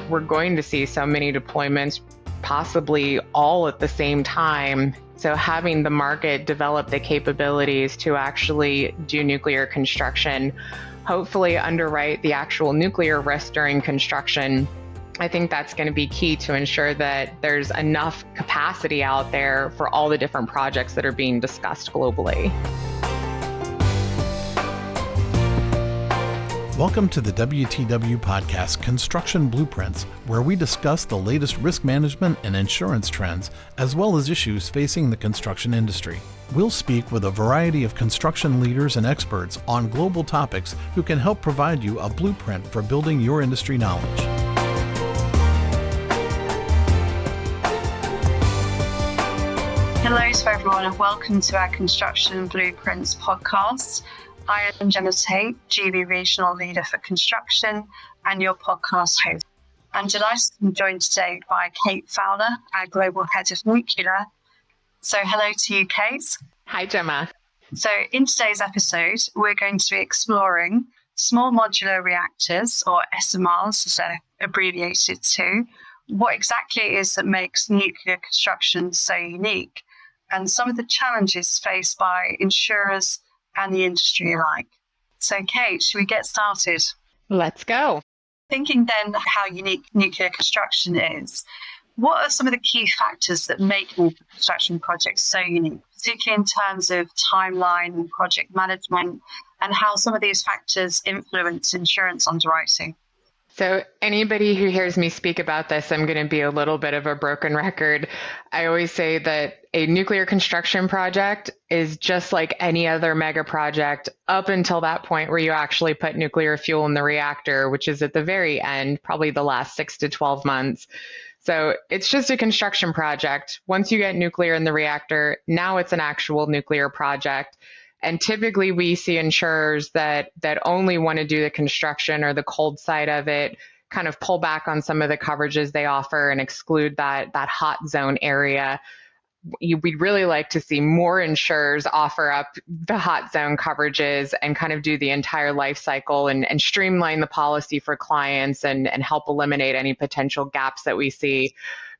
we're going to see so many deployments, possibly all at the same time. So having the market develop the capabilities to actually do nuclear construction, hopefully underwrite the actual nuclear risk during construction, I think that's going to be key to ensure that there's enough capacity out there for all the different projects that are being discussed globally. Welcome to the WTW podcast, Construction Blueprints, where we discuss the latest risk management and insurance trends, as well as issues facing the construction industry. We'll speak with a variety of construction leaders and experts on global topics who can help provide you a blueprint for building your industry knowledge. Hello to everyone and welcome to our Construction Blueprints podcast. I am Gemma Tait, GB Regional Leader for Construction and your podcast host. I'm delighted to be joined today by Kate Fowler, our Global Head of Nuclear. So hello to you, Kate. Hi, Gemma. So in today's episode, we're going to be exploring small modular reactors, or SMRs as they're abbreviated to, what exactly it is that makes nuclear construction so unique, and some of the challenges faced by insurers and the industry alike. So Kate, should we get started? Let's go. Thinking then how unique nuclear construction is, what are some of the key factors that make nuclear construction projects so unique, particularly in terms of timeline and project management, and how some of these factors influence insurance underwriting? So anybody who hears me speak about this, I'm going to be a little bit of a broken record. I always say that a nuclear construction project is just like any other mega project up until that point where you actually put nuclear fuel in the reactor, which is at the very end, probably the last 6 to 12 months. So it's just a construction project. Once you get nuclear in the reactor, now it's an actual nuclear project. And typically we see insurers that only want to do the construction or the cold side of it, kind of pull back on some of the coverages they offer and exclude that hot zone area. We'd really like to see more insurers offer up the hot zone coverages and kind of do the entire life cycle and streamline the policy for clients and help eliminate any potential gaps that we see.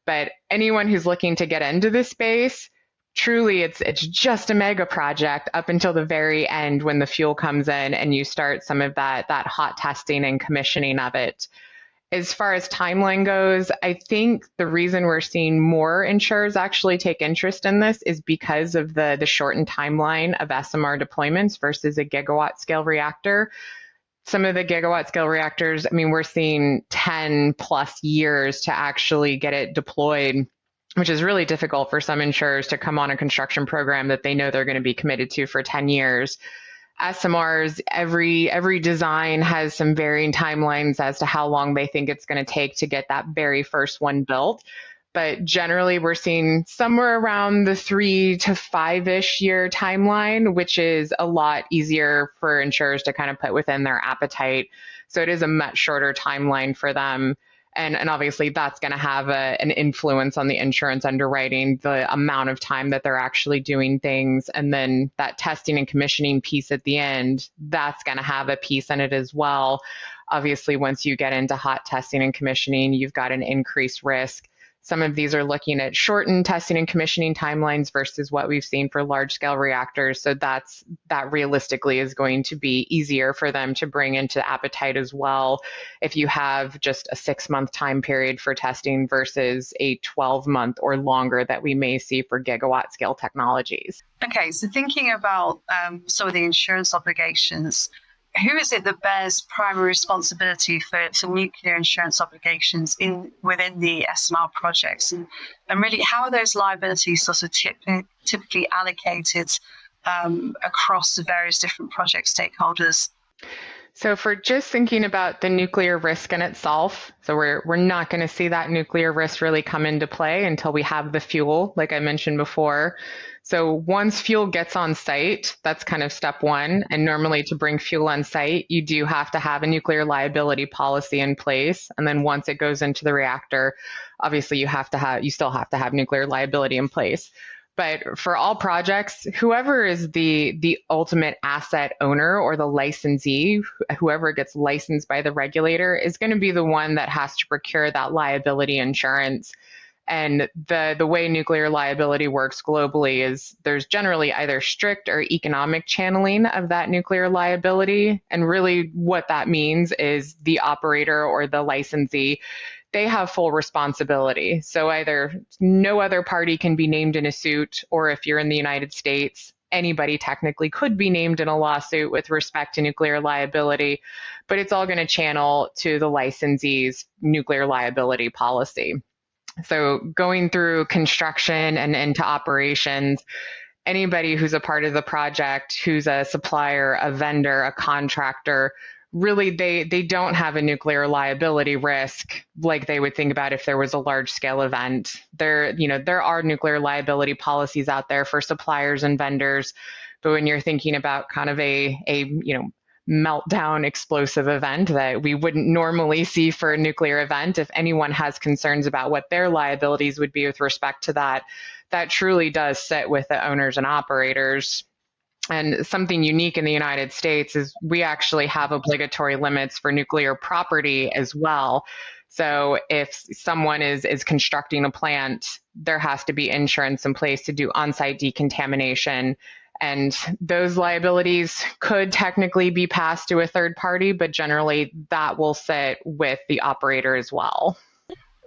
But anyone who's looking to get into this space, truly, it's just a mega project up until the very end when the fuel comes in and you start some of that hot testing and commissioning of it. As far as timeline goes, I think the reason we're seeing more insurers actually take interest in this is because of the shortened timeline of SMR deployments versus a gigawatt scale reactor. Some of the gigawatt scale reactors, we're seeing 10 plus years to actually get it deployed, which is really difficult for some insurers to come on a construction program that they know they're going to be committed to for 10 years. SMRs, every design has some varying timelines as to how long they think it's going to take to get that very first one built. But generally, we're seeing somewhere around the 3 to 5-ish year timeline, which is a lot easier for insurers to kind of put within their appetite. So it is a much shorter timeline for them. And obviously that's going to have an influence on the insurance underwriting, the amount of time that they're actually doing things. And then that testing and commissioning piece at the end, that's going to have a piece in it as well. Obviously, once you get into hot testing and commissioning, you've got an increased risk. Some of these are looking at shortened testing and commissioning timelines versus what we've seen for large scale reactors. So that realistically is going to be easier for them to bring into appetite as well. If you have just a 6-month time period for testing versus a 12-month or longer that we may see for gigawatt scale technologies. Okay, so thinking about some of the insurance obligations, who is it that bears primary responsibility for nuclear insurance obligations within the SMR projects? And really, how are those liabilities sort of typically allocated across the various different project stakeholders? So for just thinking about the nuclear risk in itself, so we're not going to see that nuclear risk really come into play until we have the fuel, like I mentioned before. So once fuel gets on site, that's kind of step one. And normally to bring fuel on site, you do have to have a nuclear liability policy in place. And then once it goes into the reactor, obviously you still have to have nuclear liability in place. But for all projects, whoever is the ultimate asset owner or the licensee, whoever gets licensed by the regulator, is going to be the one that has to procure that liability insurance. And the way nuclear liability works globally is there's generally either strict or economic channeling of that nuclear liability. And really what that means is the operator or the licensee, they have full responsibility. So either no other party can be named in a suit, or if you're in the United States, anybody technically could be named in a lawsuit with respect to nuclear liability, but it's all going to channel to the licensee's nuclear liability policy. So going through construction and into operations, anybody who's a part of the project, who's a supplier, a vendor, a contractor, really they don't have a nuclear liability risk like they would think about if there was a large scale event. There are nuclear liability policies out there for suppliers and vendors, but when you're thinking about kind of a meltdown explosive event that we wouldn't normally see for a nuclear event, if anyone has concerns about what their liabilities would be with respect to that, that truly does sit with the owners and operators. And something unique in the United States is we actually have obligatory limits for nuclear property as well. So if someone is constructing a plant, there has to be insurance in place to do on-site decontamination. And those liabilities could technically be passed to a third party, but generally that will sit with the operator as well.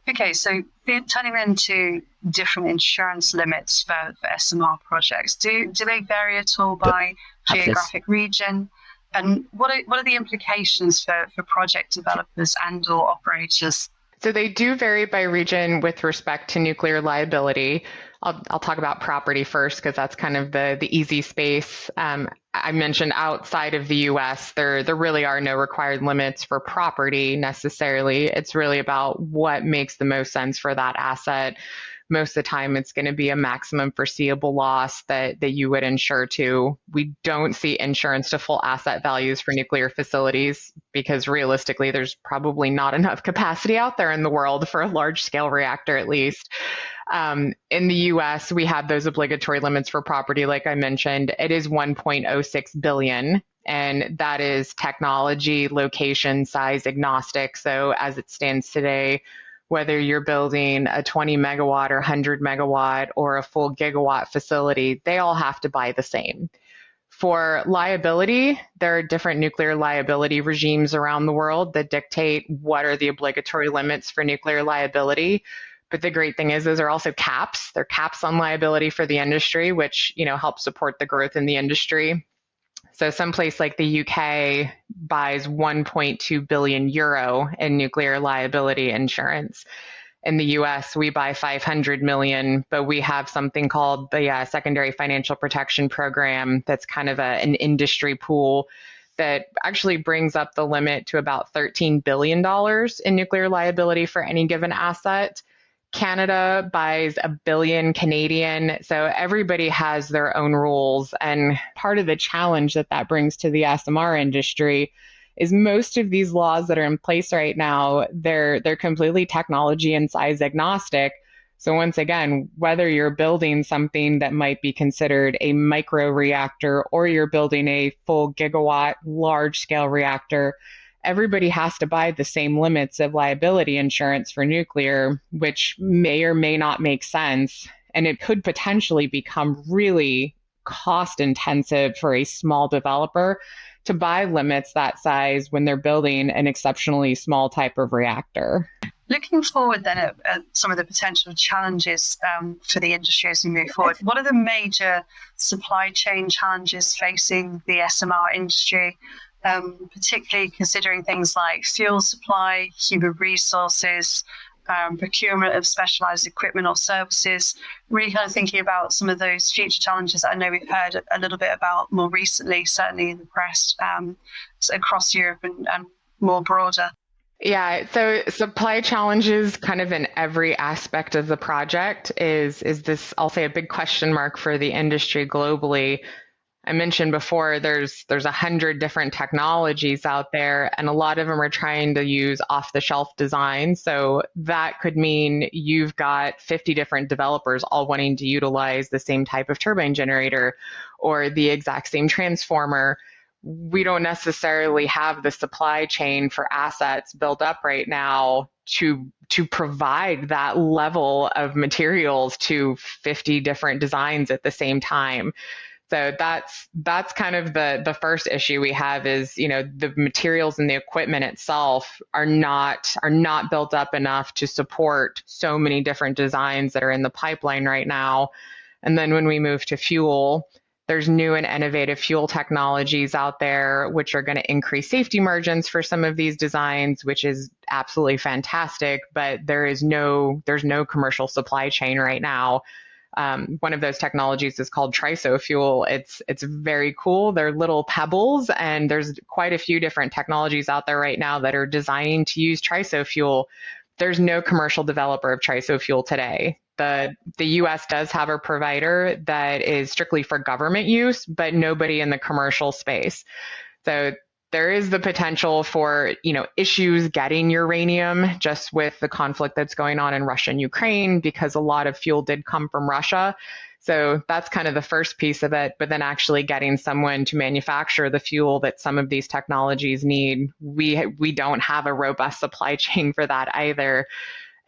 Okay, so turning into different insurance limits for SMR projects, do they vary at all by geographic region? And what are the implications for project developers and or operators? So they do vary by region with respect to nuclear liability. I'll talk about property first because that's kind of the easy space. I mentioned outside of the US, there really are no required limits for property necessarily. It's really about what makes the most sense for that asset. Most of the time, it's going to be a maximum foreseeable loss that you would insure to. We don't see insurance to full asset values for nuclear facilities because realistically, there's probably not enough capacity out there in the world for a large scale reactor, at least. In the US, we have those obligatory limits for property, like I mentioned. It is $1.06 billion, and that is technology, location, size agnostic. So as it stands today, whether you're building a 20 megawatt or 100 megawatt or a full gigawatt facility, they all have to buy the same. For liability, there are different nuclear liability regimes around the world that dictate what are the obligatory limits for nuclear liability. But the great thing is those are also caps. They're caps on liability for the industry, which helps support the growth in the industry. So someplace like the UK buys 1.2 billion euro in nuclear liability insurance. In the US, we buy 500 million, but we have something called the Secondary Financial Protection Program that's kind of an industry pool that actually brings up the limit to about $13 billion in nuclear liability for any given asset. Canada buys $1 billion Canadian. So everybody has their own rules. And part of the challenge that brings to the SMR industry is most of these laws that are in place right now, they're completely technology and size agnostic. So once again, whether you're building something that might be considered a micro reactor or you're building a full gigawatt large scale reactor, everybody has to buy the same limits of liability insurance for nuclear, which may or may not make sense. And it could potentially become really cost intensive for a small developer to buy limits that size when they're building an exceptionally small type of reactor. Looking forward then at some of the potential challenges for the industry as we move forward, what are the major supply chain challenges facing the SMR industry? Particularly considering things like fuel supply, human resources, procurement of specialized equipment or services, really kind of thinking about some of those future challenges that I know we've heard a little bit about more recently, certainly in the press across Europe and more broader. Yeah, so supply challenges kind of in every aspect of the project is this, I'll say, a big question mark for the industry globally. I mentioned before, there's 100 different technologies out there, and a lot of them are trying to use off-the-shelf design. So that could mean you've got 50 different developers all wanting to utilize the same type of turbine generator or the exact same transformer. We don't necessarily have the supply chain for assets built up right now to provide that level of materials to 50 different designs at the same time. So that's kind of the first issue we have is, the materials and the equipment itself are not built up enough to support so many different designs that are in the pipeline right now. And then when we move to fuel, there's new and innovative fuel technologies out there, which are going to increase safety margins for some of these designs, which is absolutely fantastic, but there's no commercial supply chain right now. One of those technologies is called triso fuel. It's very cool. They're little pebbles, and there's quite a few different technologies out there right now that are designing to use triso fuel. There's no commercial developer of triso fuel today. The US does have a provider that is strictly for government use, but nobody in the commercial space. So there is the potential for, issues getting uranium just with the conflict that's going on in Russia and Ukraine, because a lot of fuel did come from Russia. So that's kind of the first piece of it. But then actually getting someone to manufacture the fuel that some of these technologies need, we don't have a robust supply chain for that either.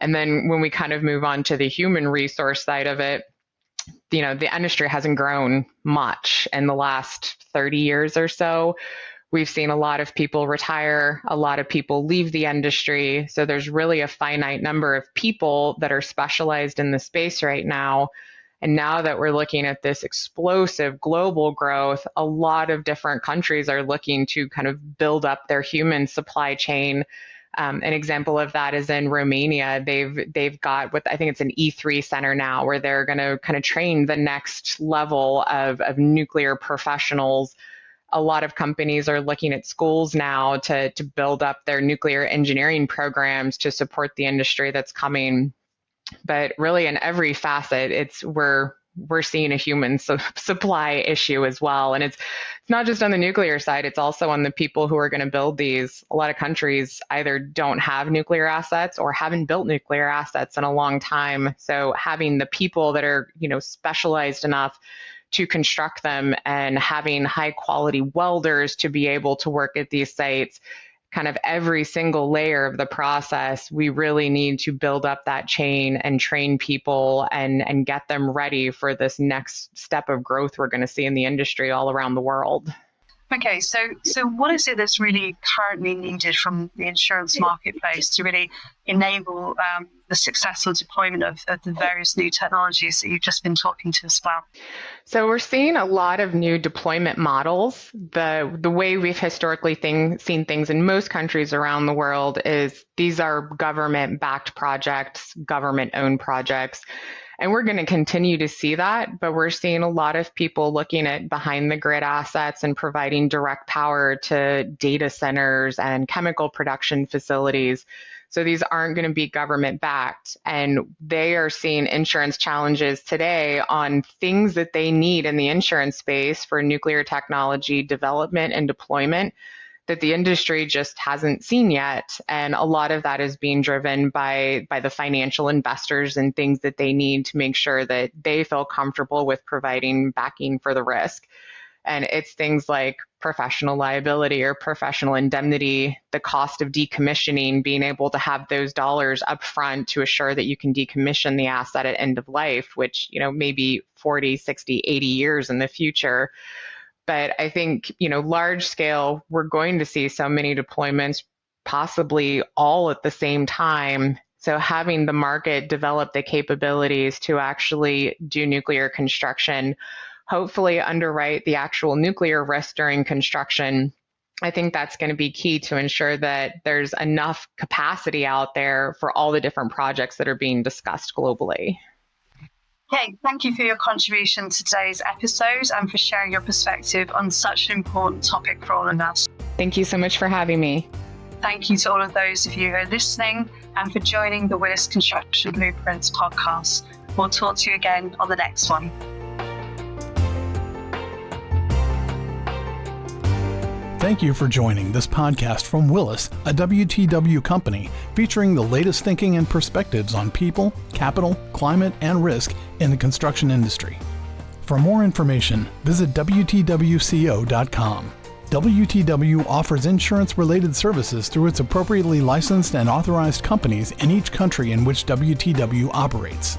And then when we kind of move on to the human resource side of it, the industry hasn't grown much in the last 30 years or so. We've seen a lot of people retire, a lot of people leave the industry. So there's really a finite number of people that are specialized in the space right now. And now that we're looking at this explosive global growth, a lot of different countries are looking to kind of build up their human supply chain. An example of that is in Romania. They've got what I think it's an E3 center now, where they're going to kind of train the next level of nuclear professionals. A lot of companies are looking at schools now to build up their nuclear engineering programs to support the industry that's coming. But really, in every facet, we're seeing a human supply issue as well. And it's not just on the nuclear side, it's also on the people who are going to build these. A lot of countries either don't have nuclear assets or haven't built nuclear assets in a long time. So having the people that are, specialized enough to construct them and having high quality welders to be able to work at these sites, kind of every single layer of the process, we really need to build up that chain and train people and get them ready for this next step of growth we're going to see in the industry all around the world. Okay, so what is it that's really currently needed from the insurance marketplace to really enable the successful deployment of the various new technologies that you've just been talking to us about? So we're seeing a lot of new deployment models. The way we've historically seen things in most countries around the world is these are government-backed projects, government-owned projects. And we're going to continue to see that, but we're seeing a lot of people looking at behind the grid assets and providing direct power to data centers and chemical production facilities. So these aren't going to be government backed, and they are seeing insurance challenges today on things that they need in the insurance space for nuclear technology development and deployment that the industry just hasn't seen yet. And a lot of that is being driven by the financial investors and things that they need to make sure that they feel comfortable with providing backing for the risk. And it's things like professional liability or professional indemnity, the cost of decommissioning, being able to have those dollars up front to assure that you can decommission the asset at end of life, which, maybe 40, 60, 80 years in the future. But I think, large scale, we're going to see so many deployments, possibly all at the same time. So having the market develop the capabilities to actually do nuclear construction, hopefully underwrite the actual nuclear risk during construction, I think that's going to be key to ensure that there's enough capacity out there for all the different projects that are being discussed globally. Kate, thank you for your contribution to today's episode and for sharing your perspective on such an important topic for all of us. Thank you so much for having me. Thank you to all of those of you who are listening and for joining the Willis Construction Blueprints podcast. We'll talk to you again on the next one. Thank you for joining this podcast from Willis, a WTW company featuring the latest thinking and perspectives on people, capital, climate, and risk in the construction industry. For more information, visit WTWCO.com. WTW offers insurance-related services through its appropriately licensed and authorized companies in each country in which WTW operates.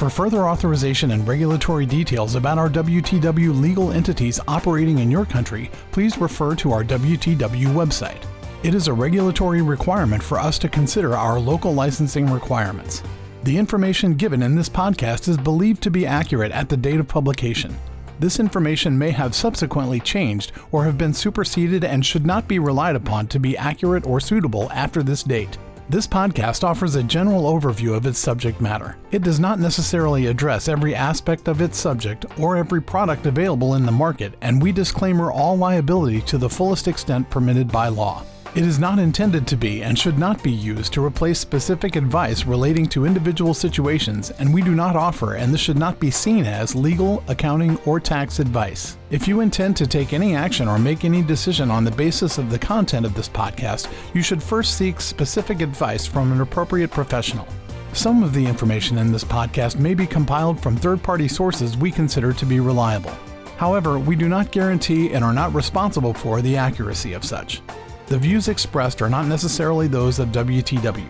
For further authorization and regulatory details about our WTW legal entities operating in your country, please refer to our WTW website. It is a regulatory requirement for us to consider our local licensing requirements. The information given in this podcast is believed to be accurate at the date of publication. This information may have subsequently changed or have been superseded and should not be relied upon to be accurate or suitable after this date. This podcast offers a general overview of its subject matter. It does not necessarily address every aspect of its subject or every product available in the market, and we disclaimer all liability to the fullest extent permitted by law. It is not intended to be and should not be used to replace specific advice relating to individual situations, and we do not offer, and this should not be seen as, legal, accounting, or tax advice. If you intend to take any action or make any decision on the basis of the content of this podcast, you should first seek specific advice from an appropriate professional. Some of the information in this podcast may be compiled from third-party sources we consider to be reliable. However, we do not guarantee and are not responsible for the accuracy of such. The views expressed are not necessarily those of WTW.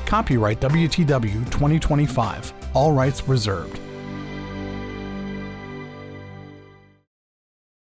Copyright WTW 2025. All rights reserved.